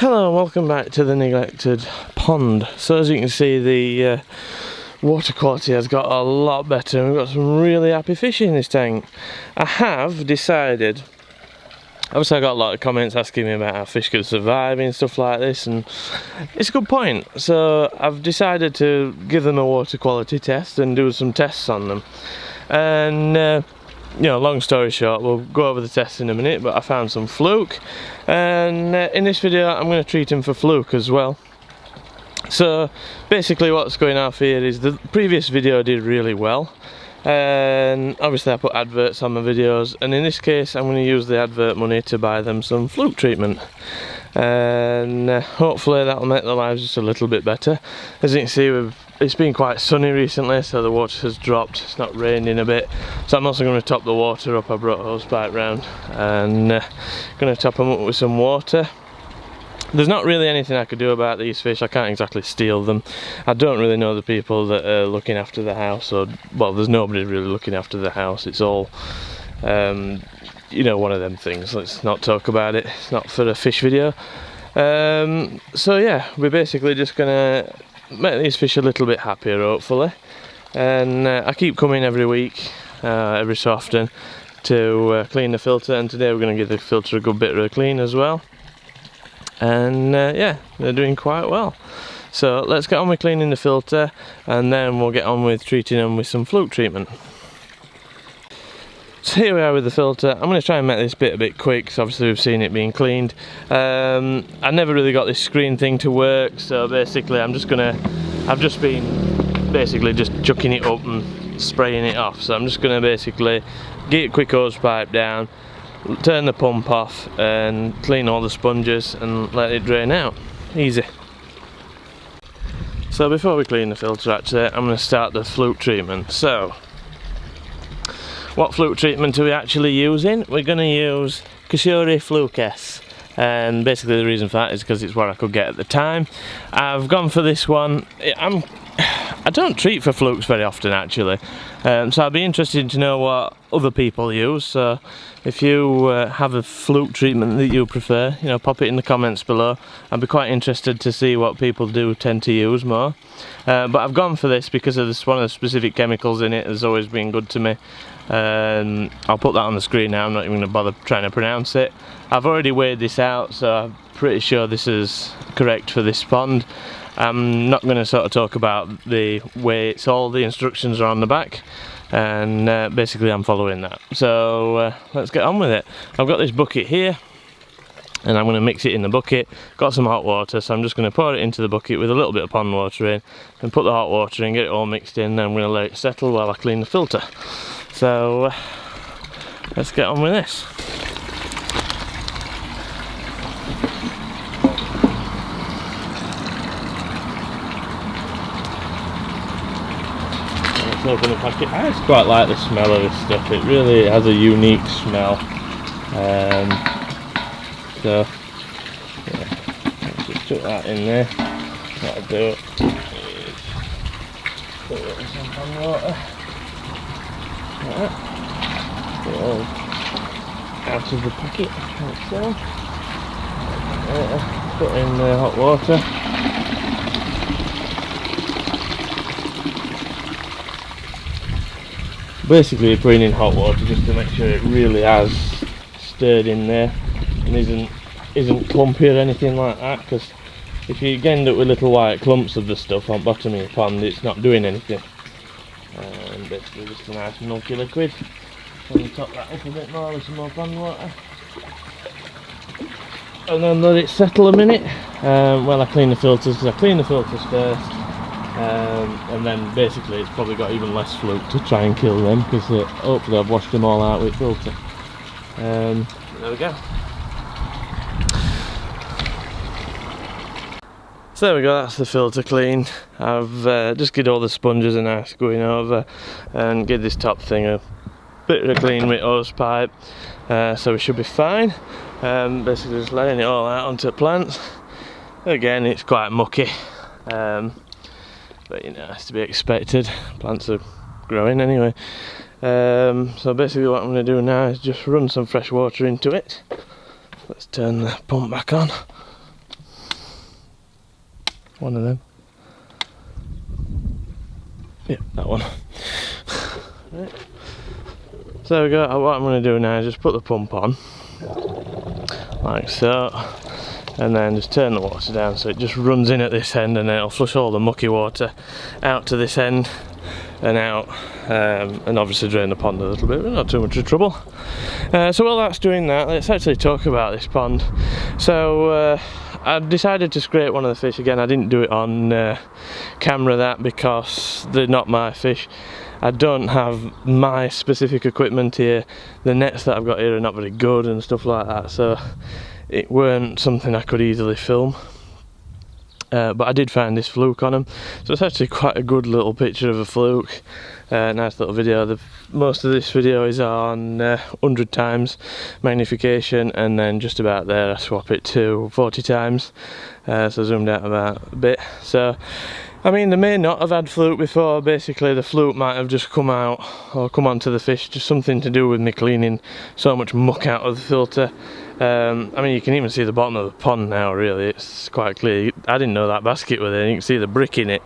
Hello and welcome back to the neglected pond. So as you can see, the water quality has got a lot better and we've got some really happy fish in this tank. I have decided, obviously I got a lot of comments asking me about how fish could survive and stuff like this, and it's a good point. So I've decided to give them a water quality test and do some tests on them. And you know, long story short, we'll go over the tests in a minute, but I found some Fluke, and in this video I'm going to treat him for Fluke as well. So basically what's going off here is the previous video did really well, and obviously I put adverts on my videos, and in this case I'm going to use the advert money to buy them some Fluke treatment, and hopefully that'll make their lives just a little bit better. As you can see, it's been quite sunny recently, so the water has dropped. It's not raining a bit, so I'm also going to top the water up. I brought a hose pipe round and going to top them up with some water. There's not really anything I could do about these fish. I can't exactly steal them. I don't really know the people that are looking after the house, or well, there's nobody really looking after the house. It's all you know, one of them things. Let's not talk about it. It's not for a fish video. So yeah, we're basically just gonna make these fish a little bit happier, hopefully. And I keep coming every week, every so often, to clean the filter, and today we're going to give the filter a good bit of a clean as well. And yeah, they're doing quite well. So let's get on with cleaning the filter, and then we'll get on with treating them with some Fluke treatment. So here we are with the filter. I'm going to try and make this bit a bit quick, because obviously we've seen it being cleaned. I never really got this screen thing to work, so basically I've just been basically just chucking it up and spraying it off. So I'm just going to basically get a quick hose pipe down, turn the pump off and clean all the sponges and let it drain out. Easy. So before we clean the filter, actually, I'm going to start the Fluke treatment. So what Fluke treatment are we actually using? We're going to use Kashuri Fluke S, and basically the reason for that is because it's what I could get at the time. I've gone for this one. I don't treat for Flukes very often, actually, so I'd be interested to know what other people use. So if you have a Fluke treatment that you prefer, you know, pop it in the comments below. I'd be quite interested to see what people do tend to use more. But I've gone for this because of one of the specific chemicals in it has always been good to me. I'll put that on the screen now. I'm not even going to bother trying to pronounce it. I've already weighed this out, so I'm pretty sure this is correct for this pond. I'm not going to sort of talk about the weights. All the instructions are on the back, and basically I'm following that. So let's get on with it. I've got this bucket here, and I'm going to mix it in the bucket. Got some hot water, so I'm just going to pour it into the bucket with a little bit of pond water in, and put the hot water in, get it all mixed in, then I'm going to let it settle while I clean the filter. So let's get on with this. Let's open the packet. I actually quite like the smell of this stuff. It really has a unique smell. So yeah, let's just chuck that in there. What I'll do is put it in some pond water. Like that. Get it all out of the packet, like so. Put in the hot water. Basically putting in hot water just to make sure it really has stirred in there and isn't clumpy or anything like that, because if you end up with little white clumps of the stuff on bottom of your pond, it's not doing anything. And basically just a nice milky liquid. And top that up a bit more with some more pond water, and then let it settle a minute while I clean the filters, because I clean the filters first, and then basically it's probably got even less Fluke to try and kill them, because hopefully I've washed them all out with filter. There we go. So there we go, that's the filter clean. I've just give all the sponges a nice going over and give this top thing a bit of a clean with hose pipe, so we should be fine. Basically just letting it all out onto the plants. Again, it's quite mucky, but you know, it's to be expected. Plants are growing anyway. So basically what I'm going to do now is just run some fresh water into it. Let's turn the pump back on. One of them. Yeah, that one. Right. So there we go. What I'm going to do now is just put the pump on, like so, and then just turn the water down so it just runs in at this end, and then it'll flush all the mucky water out to this end and out, and obviously drain the pond a little bit, but not too much of trouble. So while that's doing that, let's actually talk about this pond. So I decided to scrape one of the fish again. I didn't do it on camera, that because they're not my fish. I don't have my specific equipment here. The nets that I've got here are not very good and stuff like that, so it weren't something I could easily film. But I did find this fluke on them, so it's actually quite a good little picture of a fluke. Nice little video. Most of this video is on 100 times magnification, and then just about there I swap it to 40 times, so zoomed out about a bit. So I mean, they may not have had fluke before. Basically the fluke might have just come out or come onto the fish, just something to do with me cleaning so much muck out of the filter. I mean, you can even see the bottom of the pond now, really. It's quite clear. I didn't know that basket was there. You can see the brick in it.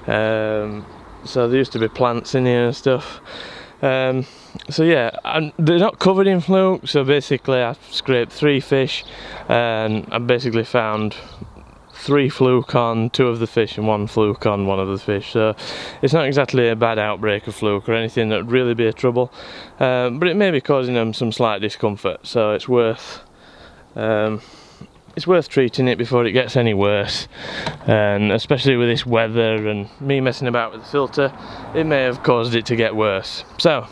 So there used to be plants in here and stuff. So yeah, and they're not covered in fluke, so basically I scraped 3 fish and I basically found 3 fluke on 2 of the fish and 1 fluke on 1 of the fish, so it's not exactly a bad outbreak of fluke or anything that would really be a trouble, but it may be causing them some slight discomfort, so it's worth treating it before it gets any worse. And especially with this weather and me messing about with the filter, it may have caused it to get worse. So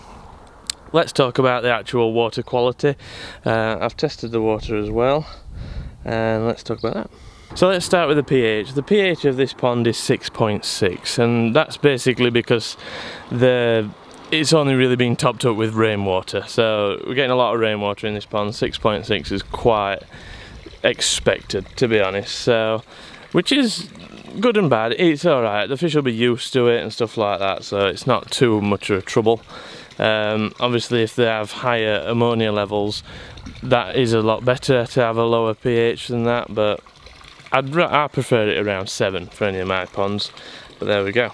let's talk about the actual water quality. I've tested the water as well, and let's talk about that. So let's start with the pH. The pH of this pond is 6.6, and that's basically because it's only really been topped up with rainwater. So we're getting a lot of rainwater in this pond. 6.6 is quite expected, to be honest. So, which is good and bad. It's alright. The fish will be used to it and stuff like that, so it's not too much of a trouble. Obviously, if they have higher ammonia levels, that is a lot better to have a lower pH than that, but I prefer it around 7 for any of my ponds, but there we go.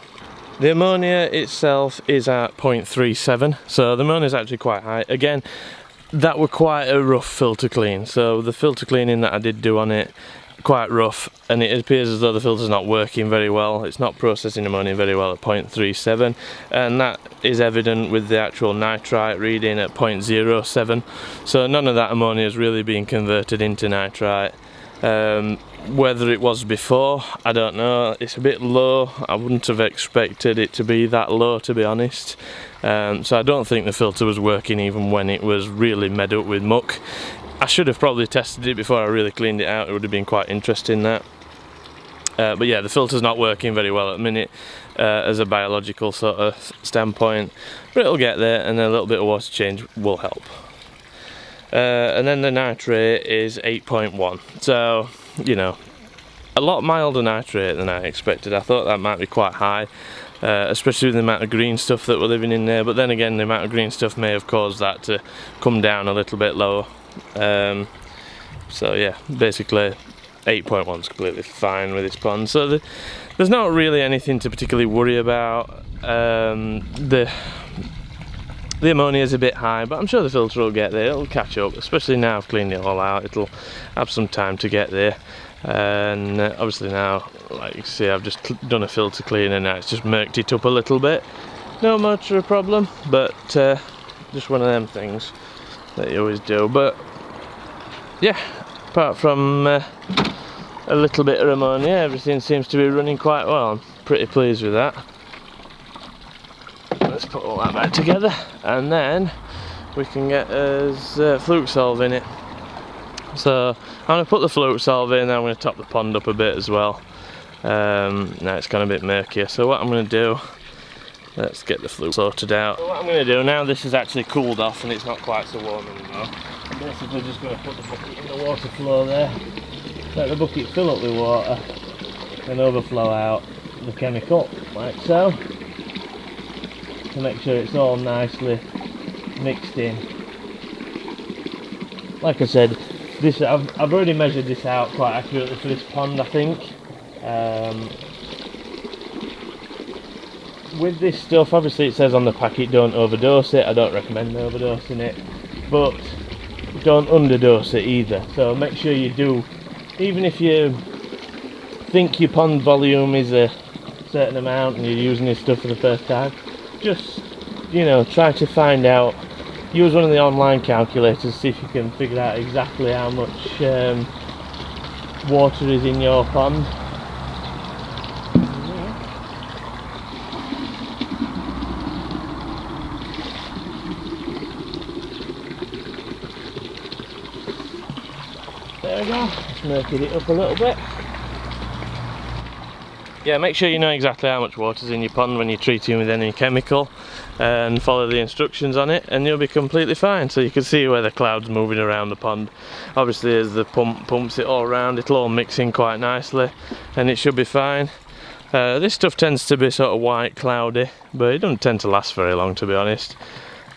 The ammonia itself is at 0.37, so the ammonia is actually quite high. Again, that were quite a rough filter clean, so the filter cleaning that I did do on it, quite rough, and it appears as though the filter's not working very well. It's not processing ammonia very well at 0.37, and that is evident with the actual nitrite reading at 0.07, so none of that ammonia is really being converted into nitrite. Whether it was before, I don't know. It's a bit low. I wouldn't have expected it to be that low, to be honest. So I don't think the filter was working even when it was really made up with muck. I should have probably tested it before I really cleaned it out. It would have been quite interesting, that. But yeah, the filter's not working very well at the minute as a biological sort of standpoint, but it'll get there, and a little bit of water change will help. And then the nitrate is 8.1, so you know, a lot milder nitrate than I expected. I thought that might be quite high, especially with the amount of green stuff that we're living in there, but then again, the amount of green stuff may have caused that to come down a little bit lower. So yeah, basically 8.1 is completely fine with this pond, so there's not really anything to particularly worry about. The ammonia is a bit high, but I'm sure the filter will get there. It'll catch up, especially now I've cleaned it all out. It'll have some time to get there. And obviously now, like you can see, I've just done a filter clean and now it's just murked it up a little bit. Not much of a problem, but just one of them things that you always do. But yeah, apart from a little bit of ammonia, everything seems to be running quite well. I'm pretty pleased with that. Let's put all that back together, and then we can get us fluke solve in it. So I'm going to put the fluke solve in, and I'm going to top the pond up a bit as well. Now it's gone a bit murkier, so what I'm going to do, let's get the fluke sorted out. So what I'm going to do, now this is actually cooled off and it's not quite so warm anymore, I'm basically just going to put the bucket in the water flow there, let the bucket fill up with water and overflow out the chemical, like so, to make sure it's all nicely mixed in. Like I said, this I've already measured this out quite accurately for this pond, I think. With this stuff, obviously it says on the packet don't overdose it. I don't recommend overdosing it, but don't underdose it either. So make sure you do, even if you think your pond volume is a certain amount and you're using this stuff for the first time, just, you know, try to find out, use one of the online calculators, see if you can figure out exactly how much water is in your pond. There we go, just making it up a little bit. Yeah, make sure you know exactly how much water's in your pond when you're treating with any chemical, and follow the instructions on it and you'll be completely fine. So you can see where the cloud's moving around the pond. Obviously as the pump pumps it all around, it'll all mix in quite nicely and it should be fine. This stuff tends to be sort of white cloudy, but it doesn't tend to last very long, to be honest.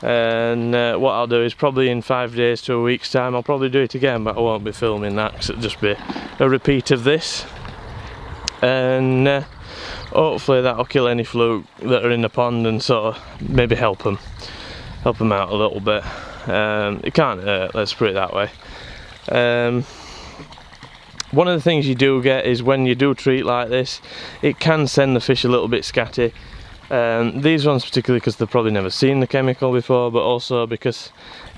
And what I'll do is probably in 5 days to a week's time I'll probably do it again, but I won't be filming that because it'll just be a repeat of this. And hopefully that'll kill any fluke that are in the pond and sort of maybe help them out a little bit. It can't hurt, let's put it that way. One of the things you do get is when you do treat like this, it can send the fish a little bit scatty. These ones particularly because they've probably never seen the chemical before, but also because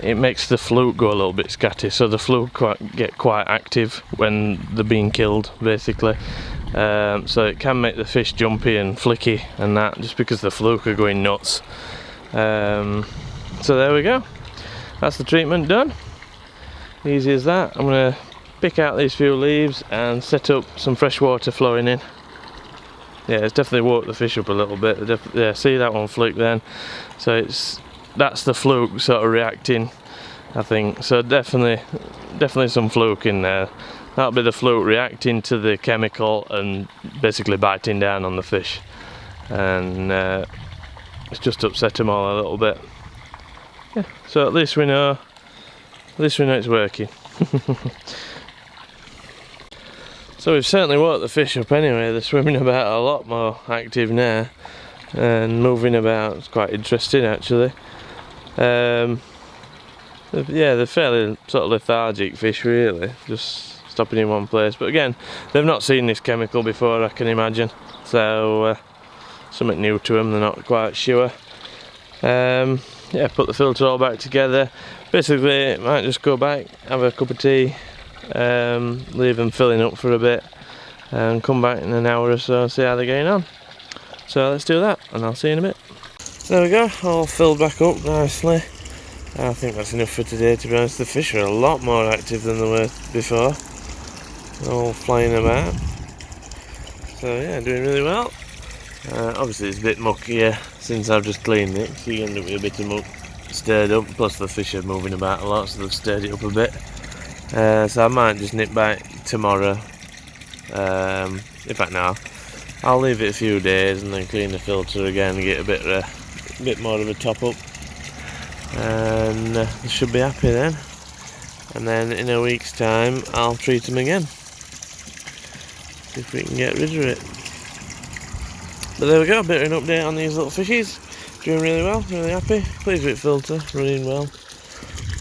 it makes the fluke go a little bit scatty, so the fluke get quite active when they're being killed, basically. So it can make the fish jumpy and flicky and that, just because the fluke are going nuts. So there we go, that's the treatment done, easy as that. I'm going to pick out these few leaves and set up some fresh water flowing in. Yeah, it's definitely woke the fish up a little bit. Yeah, see that one flick then? So that's the fluke sort of reacting, I think. So definitely some fluke in there. That'll be the fluke reacting to the chemical and basically biting down on the fish. And it's just upset them all a little bit. Yeah, so at least we know it's working. So we've certainly woke the fish up anyway. They're swimming about a lot more active now and moving about. It's quite interesting actually. Yeah, they're fairly sort of lethargic fish really, just stopping in one place. But again, they've not seen this chemical before, I can imagine. So something new to them, they're not quite sure. Yeah, put the filter all back together. Basically, might just go back, have a cup of tea, leave them filling up for a bit and come back in an hour or so and see how they're getting on. So let's do that and I'll see you in a bit. There we go, all filled back up nicely. I think that's enough for today, to be honest. The fish are a lot more active than they were before, all flying about. So yeah, doing really well. Obviously it's a bit muckier since I've just cleaned it, so you end up with a bit of muck stirred up, plus the fish are moving about a lot, so they've stirred it up a bit. So I might just nip back tomorrow. In fact, no, I'll leave it a few days and then clean the filter again and get a bit more of a top up, and they should be happy then. And then in a week's time I'll treat them again, see if we can get rid of it. But there we go, a bit of an update on these little fishies. Doing really well, really happy, pleased with filter, running well.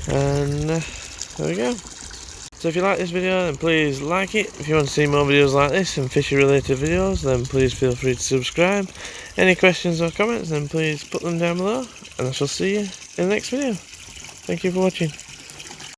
And there we go. So if you like this video then please like it. If you want to see more videos like this and fishing related videos then please feel free to subscribe. Any questions or comments then please put them down below and I shall see you in the next video. Thank you for watching.